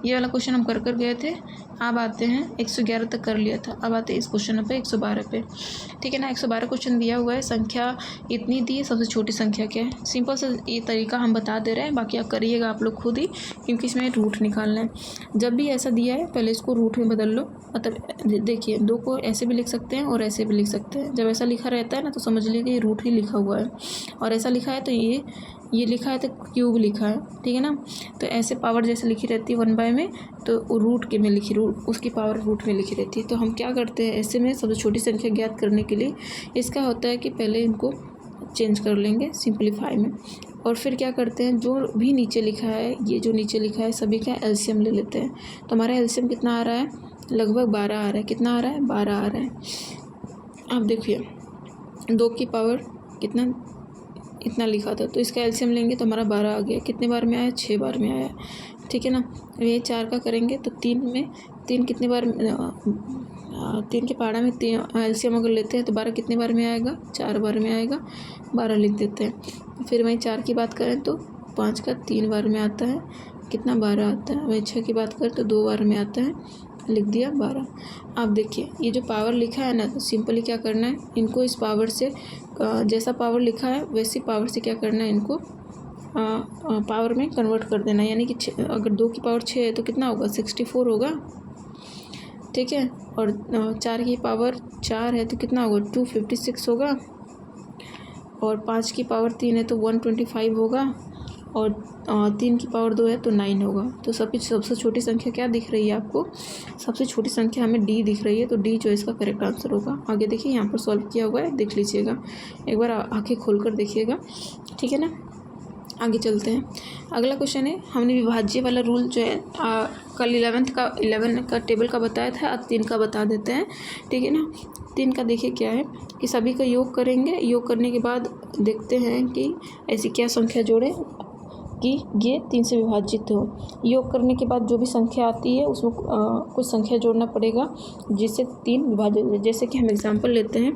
ये वाला क्वेश्चन हम कर गए थे। अब आते हैं 111 तक कर लिया था, अब आते हैं इस क्वेश्चन पे 112 पे। ठीक है ना, 112 क्वेश्चन दिया हुआ है, संख्या इतनी दी है, सबसे छोटी संख्या क्या है। सिंपल सा ये तरीका हम बता दे रहे हैं, बाकी आप करिएगा आप लोग खुद ही, क्योंकि इसमें रूट निकालना है। जब भी ऐसा दिया है पहले इसको रूट में बदल लो। मतलब देखिए, 2 को ऐसे भी लिख सकते हैं और ऐसे भी लिख सकते हैं। जब ऐसा लिखा रहता है ना तो समझ लीजिए ये रूट ही लिखा हुआ है, और ऐसा लिखा है तो ये लिखा है तो क्यूब लिखा है। ठीक है ना, तो ऐसे पावर जैसे लिखी रहती है 1/, में तो रूट के में लिखी, उसकी पावर रूट में लिखी रहती है। तो हम क्या करते हैं, ऐसे में सबसे छोटी संख्या ज्ञात करने के लिए इसका होता है कि पहले इनको चेंज कर लेंगे सिंपलीफाई में, और फिर क्या करते हैं, जो भी नीचे लिखा है, ये जो नीचे लिखा है सभी का एलसीएम ले लेते हैं। तो हमारा एलसीएम कितना आ रहा है, लगभग 12 आ रहा है। कितना आ रहा है, 12 आ रहा है। अब देखिए 2 की पावर कितना, इतना लिखा था, तो इसका एलसीएम लेंगे तो हमारा 12 आ गया। कितने बार में आया, 6 बार में आया। ठीक है ना, ये 4 का करेंगे तो 3 कितने बार, 3 के पहाड़ा में एलसीएम अगर लेते हैं तो 12 कितने बार में आएगा, 4 बार में आएगा। 12 लिख देते हैं। फिर वहीं 4 की बात करें तो 5 का 3 बार में आता है, कितना 12 आता है। वहीं 6 की बात करें तो 2 बार में आता है, लिख दिया 12। अब देखिए ये जो पावर लिखा है ना, तो सिंपली क्या करना है, इनको इस पावर से, जैसा पावर लिखा है वैसी पावर से क्या करना है, इनको पावर में कन्वर्ट कर देना। यानी कि अगर 2 की पावर 6 है तो कितना होगा, 64 होगा। ठीक है, और 4 की पावर 4 है तो कितना होगा, 256 होगा। और 5 की पावर 3 है तो 125 होगा। और 3 की पावर 2 है तो 9 होगा। तो सबसे छोटी संख्या क्या दिख रही है आपको, सबसे छोटी संख्या हमें डी दिख रही है। तो डी जो इसका करेक्ट आंसर होगा। आगे देखिए, यहाँ पर सॉल्व किया हुआ है, देख लीजिएगा, एक बार आंखें खोलकर देखिएगा। ठीक है ना, आगे चलते हैं। अगला क्वेश्चन है, हमने विभाज्य वाला रूल जो है कल 11 का टेबल का बताया था, अब 3 का बता देते हैं। ठीक है ना, 3 का देखिए क्या है कि सभी का योग करेंगे। योग करने के बाद देखते हैं कि ऐसी क्या संख्या जोड़े कि ये 3 से विभाजित हो। योग करने के बाद जो भी संख्या आती है उसमें कुछ संख्या जोड़ना पड़ेगा जिससे 3 विभाजित हो। जैसे कि हम एग्जांपल लेते हैं,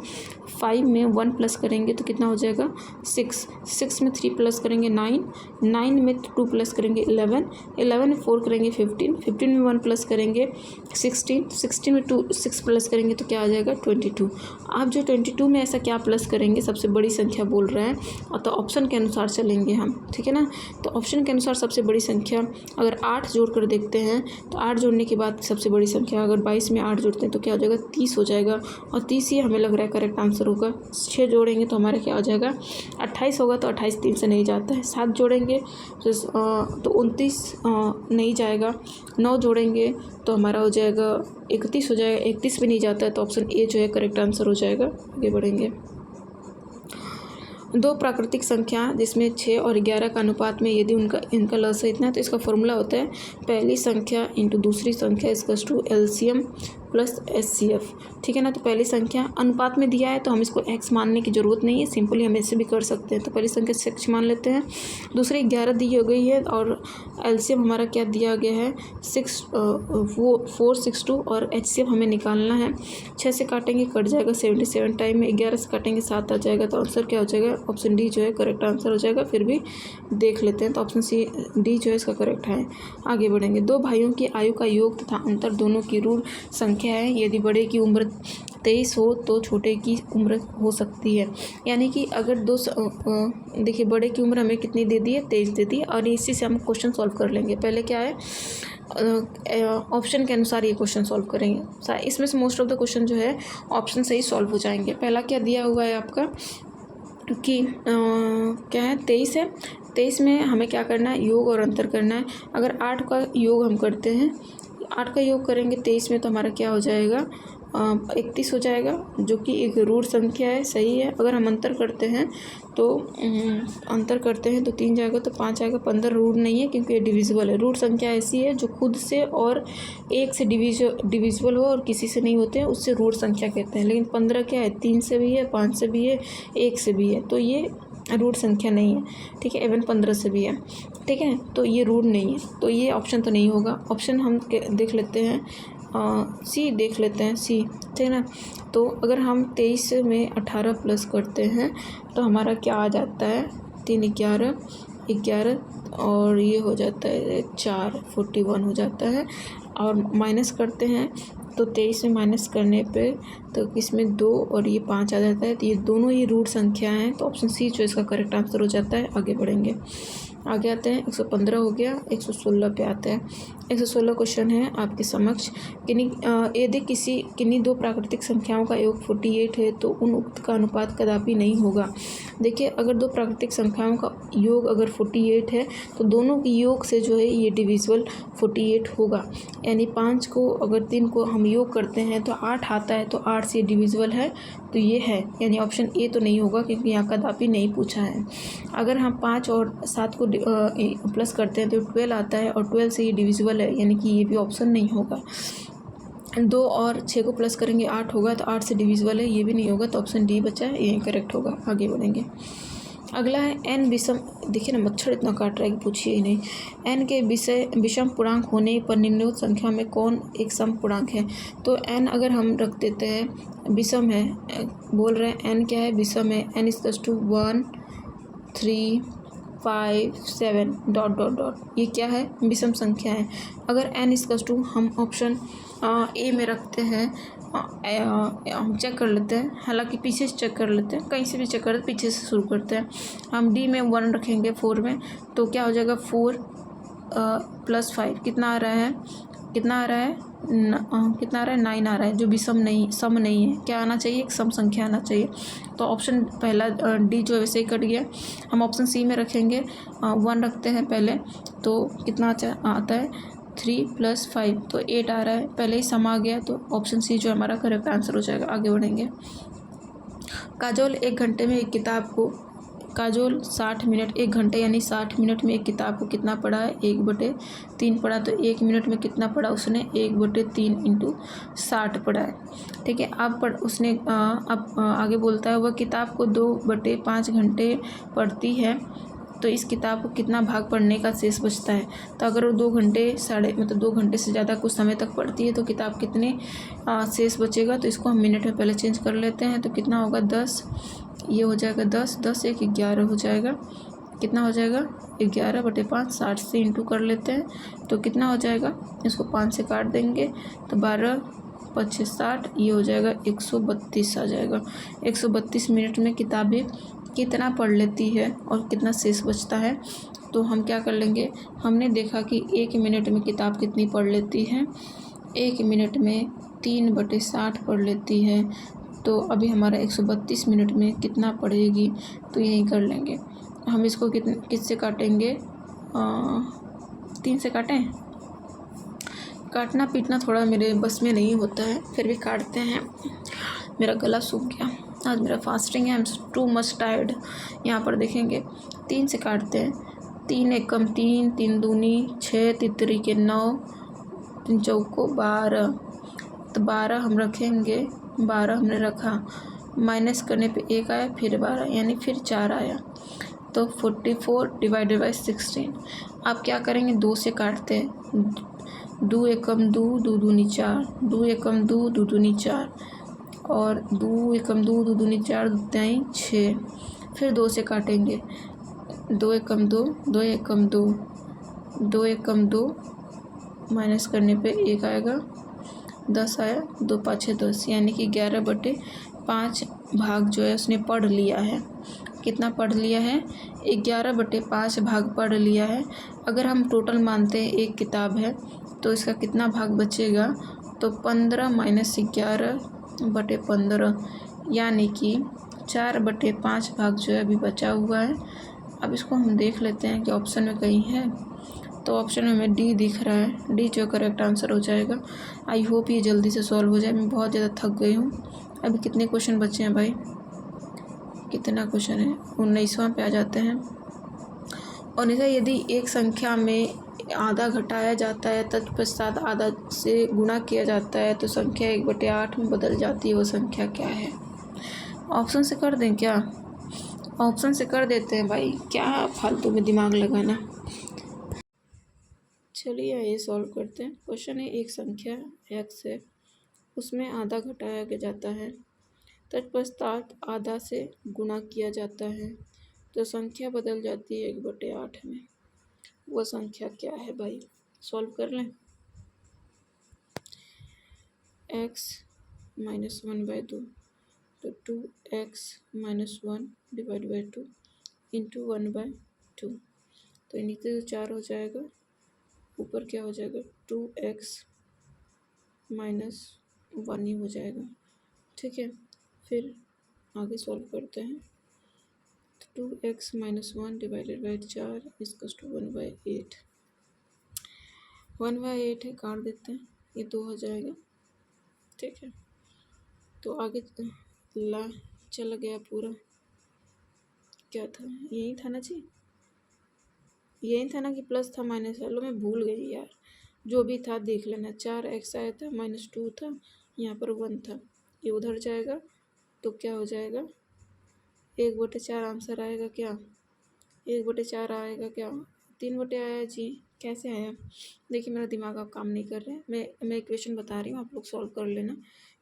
5 में 1 प्लस करेंगे तो कितना हो जाएगा, 6 में 3 प्लस करेंगे 9 में 2 प्लस करेंगे 11 में 4 करेंगे 15 में 1 प्लस करेंगे 16 में 6 प्लस करेंगे तो क्या आ जाएगा, 22। आप जो 22 में ऐसा क्या प्लस करेंगे, सबसे बड़ी संख्या बोल रहा है, और तो ऑप्शन के अनुसार चलेंगे हम। ठीक है ना, तो ऑप्शन के अनुसार सबसे बड़ी संख्या अगर 8 जोड़ कर देखते हैं तो 8 जोड़ने के बाद सबसे बड़ी संख्या अगर 22 में 8 जोड़ते हैं तो क्या हो जाएगा, 30 हो जाएगा। और 30 ही हमें लग रहा है करेक्ट आंसर होगा। 6 जोड़ेंगे तो हमारा क्या हो जाएगा, 28 होगा। तो 28 3 से नहीं जाता है। 7 जोड़ेंगे तो 29 नहीं जाएगा। 9 जोड़ेंगे तो हमारा हो जाएगा 31 हो जाएगा। 31 भी नहीं जाता है, तो ऑप्शन ए जो है करेक्ट आंसर हो जाएगा। आगे बढ़ेंगे। 2 प्राकृतिक संख्या जिसमें 6 और 11 का अनुपात में यदि इनका लसाअ इतना है तो इसका फॉर्मूला होता है पहली संख्या इंटू दूसरी संख्या = एलसीएम प्लस एचसीएफ। ठीक है ना, तो पहली संख्या अनुपात में दिया है तो हम इसको x मानने की ज़रूरत नहीं है, सिंपली हम ऐसे भी कर सकते हैं। तो पहली संख्या 6 मान लेते हैं। दूसरी 11 दी हो गई है और एलसीएम हमारा क्या दिया गया है, 462 और एचसीएफ हमें निकालना है। 6 से काटेंगे कट जाएगा 77 टाइम में, 11 से काटेंगे 7 आ जाएगा। तो आंसर क्या हो जाएगा, ऑप्शन डी जो है करेक्ट आंसर हो जाएगा। फिर भी देख लेते हैं, तो ऑप्शन सी डी जो है इसका करेक्ट है। आगे बढ़ेंगे। 2 भाइयों की आयु का योग तथा अंतर दोनों की ऋण संख्या है। यदि बड़े की उम्र 23 हो तो छोटे की उम्र हो सकती है। यानी कि अगर देखिए बड़े की उम्र हमें कितनी दे दी है, 23 दे दी है। और इसी से हम क्वेश्चन सॉल्व कर लेंगे। पहले क्या है, ऑप्शन के अनुसार ये क्वेश्चन सॉल्व करेंगे। इसमें से मोस्ट ऑफ द क्वेश्चन जो है ऑप्शन से ही सॉल्व हो जाएंगे। पहला क्या दिया हुआ है आपका कि क्या है 23 है। 23 में हमें क्या करना है, योग और अंतर करना है। अगर 8 का योग हम करते हैं, 8 का योग करेंगे 23 में तो हमारा क्या हो जाएगा 31 हो जाएगा, जो कि एक रूट संख्या है, सही है। अगर हम अंतर करते हैं तो 3 जाएगा तो 5 आएगा। 15 रूट नहीं है क्योंकि ये डिविजिबल है। रूट संख्या ऐसी है जो खुद से और 1 से डिविजिबल हो और किसी से नहीं होते हैं, उससे रूट संख्या कहते हैं। लेकिन 15 क्या है, 3 से भी है, 5 से भी है, 1 से भी है, तो ये रूट संख्या नहीं है, ठीक है। इवन 15 से भी है, ठीक है, तो ये रूट नहीं है, तो ये ऑप्शन तो नहीं होगा। ऑप्शन हम देख लेते हैं, सी देख लेते हैं, सी, ठीक है ना। तो अगर हम 23 में 18 प्लस करते हैं तो हमारा क्या आ जाता है 3 11 और ये हो जाता है 4 41 हो जाता है। और माइनस करते हैं तो 23 में माइनस करने पे तो इसमें 2 और ये 5 आ जाता है, तो ये दोनों ही रूट संख्या हैं, तो ऑप्शन सी जो इसका करेक्ट आंसर हो जाता है। आगे बढ़ेंगे, आगे आते हैं 115 हो गया, 116 पे आते हैं। 116 क्वेश्चन है आपके समक्ष। यदि किन्हीं दो प्राकृतिक संख्याओं का योग 48 है तो उन उक्त का अनुपात कदापि नहीं होगा। देखिए, अगर दो प्राकृतिक संख्याओं का योग अगर 48 है तो दोनों की योग से जो है ये डिविजिबल 48 होगा। यानी 5 को अगर 3 को हम योग करते हैं तो 8 आता है, तो 8 से डिविजिबल है, तो ये है। यानी ऑप्शन ए तो नहीं होगा क्योंकि यहाँ कदापि नहीं पूछा है। अगर हम 5 और 7 को प्लस करते हैं तो 12 आता है और 12 से ये डिविजिबल है, यानी कि ये भी ऑप्शन नहीं होगा। 2 और 6 को प्लस करेंगे 8 होगा, तो 8 से डिविजिबल है, ये भी नहीं होगा, तो ऑप्शन डी बचा है, यही करेक्ट होगा। आगे बढ़ेंगे, अगला है एन विषम। देखिए ना, मच्छर इतना काट रहा है कि पूछिए ही नहीं। एन के विषम पूर्णांक होने पर निम्नलिखित संख्या में कौन एक सम पूर्णांक है। तो एन अगर हम रख देते हैं विषम है, बोल रहे हैं एन क्या है, विषम है। एन इज 1 3 5 7 ... ये क्या है, विषम संख्या है। अगर n = हम ऑप्शन ए में रखते हैं, हम चेक कर लेते हैं, हालांकि पीछे से चेक कर लेते हैं, कहीं से भी चेक करते, पीछे से शुरू करते हैं। हम डी में 1 रखेंगे 4 में, तो क्या हो जाएगा 4 + 5 कितना आ रहा है, 9 आ रहा है, जो भी सम नहीं है। क्या आना चाहिए, एक सम संख्या आना चाहिए। तो ऑप्शन पहला डी जो है वैसे ही कट गया। हम ऑप्शन सी में रखेंगे, 1 रखते हैं पहले, तो कितना आता है 3 + 5, तो 8 आ रहा है, पहले ही सम आ गया, तो ऑप्शन सी जो हमारा करेक्ट आंसर हो जाएगा। आगे बढ़ेंगे, काजोल 1 घंटे में एक किताब को, काजोल 60 मिनट 1 घंटे यानी 60 मिनट में एक किताब को कितना पढ़ा है, 1/3 पढ़ा। तो 1 मिनट में कितना पढ़ा उसने, 1/3 × 60 पढ़ा है, ठीक है। अब आगे बोलता है वह किताब को 2/5 घंटे पढ़ती है, तो इस किताब को कितना भाग पढ़ने का शेष बचता है। तो अगर वो 2 घंटे 2 घंटे से ज़्यादा कुछ समय तक पढ़ती है तो किताब कितने शेष बचेगा। तो इसको हम मिनट में पहले चेंज कर लेते हैं, तो कितना होगा 10, ये हो जाएगा 10 × 1 = 11 हो जाएगा। कितना हो जाएगा 11/5, 60 से इंटू कर लेते हैं, तो कितना हो जाएगा, इसको 5 से काट देंगे तो 12 × 5 = 60, ये हो जाएगा 132 आ जाएगा। 132 मिनट में किताबें कितना पढ़ लेती है और कितना शेष बचता है। तो हम क्या कर लेंगे, हमने देखा कि 1 मिनट में किताब कितनी पढ़ लेती है, 1 मिनट में 3/60 पढ़ लेती है, तो अभी हमारा 132 मिनट में कितना पढ़ेगी, तो यही कर लेंगे। हम इसको किससे काटेंगे, 3 से काटें। काटना पीटना थोड़ा मेरे बस में नहीं होता है, फिर भी काटते हैं। मेरा गला सूख गया, आज मेरा फास्टिंग है, I am too much tired. यहाँ पर देखेंगे 3 से काटते हैं, 3 × 1 = 3, 3 दूनी 6, 3 × 9, 3 चौको 12, तो 12 हम रखेंगे, 12 हमने रखा, माइनस करने पे 1 आया, फिर 12 यानी फिर 4 आया, तो 44 / 16। आप क्या करेंगे, 2 से काटते हैं, 2 × 1 = 2, 2 दूनी 4, 2 × 1 = 2, 2 दूनी 4, और 2 × 1 = 2, 2 दूनी 4, 2 तिहाई 6। फिर 2 से काटेंगे, 2 × 1 = 2, 2 × 1 = 2, 2 × 1 = 2, माइनस करने पे 1 आएगा, 10 आया, 2 × 5 = 10, यानी कि 11/5 भाग जो है उसने पढ़ लिया है। कितना पढ़ लिया है, 11/5 भाग पढ़ लिया है। अगर हम टोटल मानते हैं एक किताब है तो इसका कितना भाग बचेगा, तो 15 माइनस 11/15, यानी कि 4/5 भाग जो है अभी बचा हुआ है। अब इसको हम देख लेते हैं कि ऑप्शन में कहीं है, तो ऑप्शन में हमें डी दिख रहा है, डी जो करेक्ट आंसर हो जाएगा। आई होप ये जल्दी से सॉल्व हो जाए, मैं बहुत ज़्यादा थक गई हूँ। अभी कितने क्वेश्चन बचे हैं भाई, कितना क्वेश्चन है, 19वां पे आ जाते हैं। और निशा, यदि एक संख्या में आधा घटाया जाता है तत्पश्चात आधा से गुणा किया जाता है तो संख्या 1/8 में बदल जाती है, वो संख्या क्या है। ऑप्शन से कर दें क्या, ऑप्शन से कर देते हैं भाई, क्या फालतू में दिमाग लगाना। चलिए ये सॉल्व करते हैं। क्वेश्चन है, एक संख्या x है, उसमें आधा घटाया जाता है, तत्पश्चात आधा से गुणा किया जाता है तो संख्या बदल जाती है 1/8 में, वह संख्या क्या है भाई। सॉल्व कर लें। x - 1/2 तो 2x - 1 डिवाइड बाई 2 इंटू 1/2, तो नीचे तो 4 हो जाएगा, ऊपर क्या हो जाएगा 2x - 1 ही हो जाएगा। ठीक है, फिर आगे सॉल्व करते हैं। तो 2x - 1 divided by 4 equals to 1/8। 1/8 है, काट देते हैं, ये 2 हो जाएगा। ठीक है, तो आगे ला चला गया पूरा, क्या था, यही था ना जी, यही था ना कि प्लस था माइनस था, लो मैं भूल गई यार, जो भी था देख लेना। 4x आया था, -2 था, यहाँ पर 1 था, ये उधर जाएगा तो क्या हो जाएगा 1/4 आंसर आएगा क्या, 1/4 आएगा क्या, 3 आया जी, कैसे आया। देखिए मेरा दिमाग आप काम नहीं कर रहे हैं, मैं इक्वेशन बता रही हूँ, आप लोग सॉल्व कर लेना।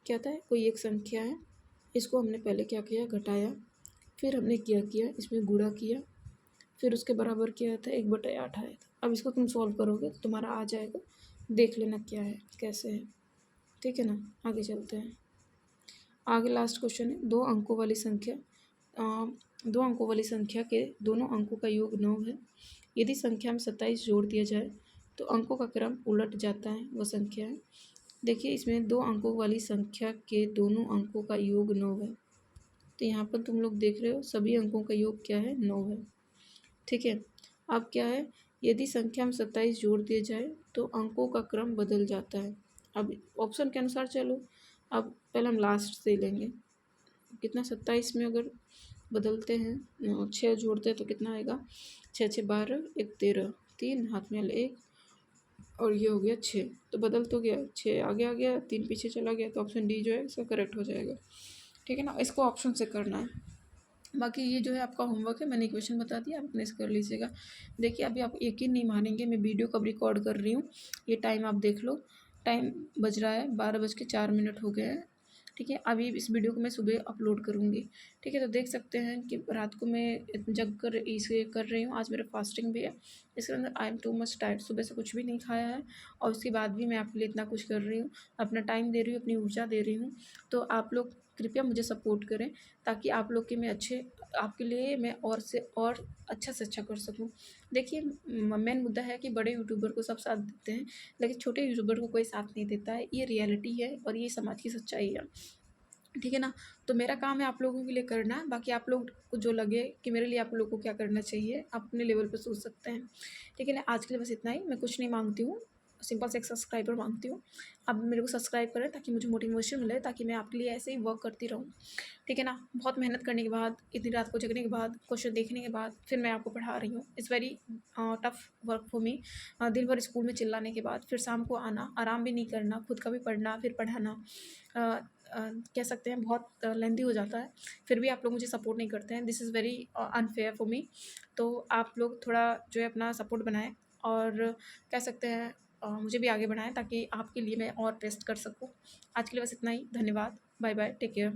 क्या था, कोई एक संख्या है, इसको हमने पहले क्या किया, घटाया, फिर हमने क्या किया, इसमें गुणा किया, फिर उसके बराबर क्या था 1/8 आया था। अब इसको तुम सॉल्व करोगे तो तुम्हारा आ जाएगा, देख लेना क्या है कैसे है। ठीक है ना, आगे चलते हैं। आगे लास्ट क्वेश्चन है, 2 अंकों वाली संख्या के दोनों अंकों का योग 9 है। यदि संख्या में 27 जोड़ दिया जाए तो अंकों का क्रम उलट जाता है, वह संख्या है। देखिए इसमें 2 अंकों वाली संख्या के दोनों अंकों का योग 9 है, तो यहाँ पर तुम लोग देख रहे हो सभी अंकों का योग क्या है, 9 है। ठीक है, अब क्या है, यदि संख्या में 27 जोड़ दिए जाए तो अंकों का क्रम बदल जाता है। अब ऑप्शन के अनुसार चलो, अब पहले हम लास्ट से लेंगे, कितना 27 में अगर बदलते हैं 6 जोड़ते हैं तो कितना आएगा, 6 6 12, 1 13, 3 हाथ में 1 और ये हो गया 6, तो बदल तो गया, 6 आगे आ गया, 3 पीछे चला गया, तो ऑप्शन डी जो है इसका करेक्ट हो जाएगा। ठीक है ना, इसको ऑप्शन से करना है। बाकी ये जो है आपका होमवर्क है, मैंने इक्वेशन बता दिया, आप अपने से कर लीजिएगा। देखिए अभी आप यकीन नहीं मानेंगे, मैं वीडियो कब रिकॉर्ड कर रही हूँ, ये टाइम आप देख लो, टाइम बज रहा है 12:04 हो गए हैं। ठीक है, अभी इस वीडियो को मैं सुबह अपलोड करूँगी। ठीक है, तो देख सकते हैं कि रात को मैं जग कर इसे कर रही हूँ, आज मेरा फास्टिंग भी है, इसके अंदर I am too much tired, सुबह से कुछ भी नहीं खाया है और उसके बाद भी मैं आपके लिए इतना कुछ कर रही हूँ, अपना टाइम दे रही हूँ, अपनी ऊर्जा दे रही हूँ। तो आप लोग कृपया मुझे सपोर्ट करें ताकि आप लोग के मैं अच्छे, आपके लिए मैं और से और अच्छा से अच्छा कर सकूं। देखिए मेन मुद्दा है कि बड़े यूट्यूबर को सब साथ देते हैं लेकिन छोटे यूट्यूबर को कोई साथ नहीं देता है, ये रियलिटी है और ये समाज की सच्चाई है। ठीक है ना, तो मेरा काम है आप लोगों के लिए करना, बाकी आप लोग को जो लगे कि मेरे लिए आप लोग को क्या करना चाहिए आप अपने लेवल पर सोच सकते हैं। ठीक है ना, आज के लिए बस इतना ही, मैं कुछ नहीं मांगती हूँ, सिंपल से एक सब्सक्राइबर मांगती हूँ। अब मेरे को सब्सक्राइब करें ताकि मुझे मोटिवेशन मिले, ताकि मैं आपके लिए ऐसे ही वर्क करती रहूँ। ठीक है ना, बहुत मेहनत करने के बाद, इतनी रात को जगने के बाद, क्वेश्चन देखने के बाद फिर मैं आपको पढ़ा रही हूँ। It's very tough work for me. दिन भर स्कूल में चिल्लाने के बाद फिर शाम को आना, आराम भी नहीं करना, खुद का भी पढ़ना, फिर पढ़ाना, कह सकते हैं बहुत लेंदी हो जाता है। फिर भी आप लोग मुझे सपोर्ट नहीं करते हैं, this is very unfair for me. तो आप लोग थोड़ा जो है अपना सपोर्ट बनाएं और कह सकते हैं मुझे भी आगे बढ़ाएं ताकि आपके लिए मैं और बेस्ट कर सकूं। आज के लिए बस इतना ही, धन्यवाद, बाय बाय, टेक केयर।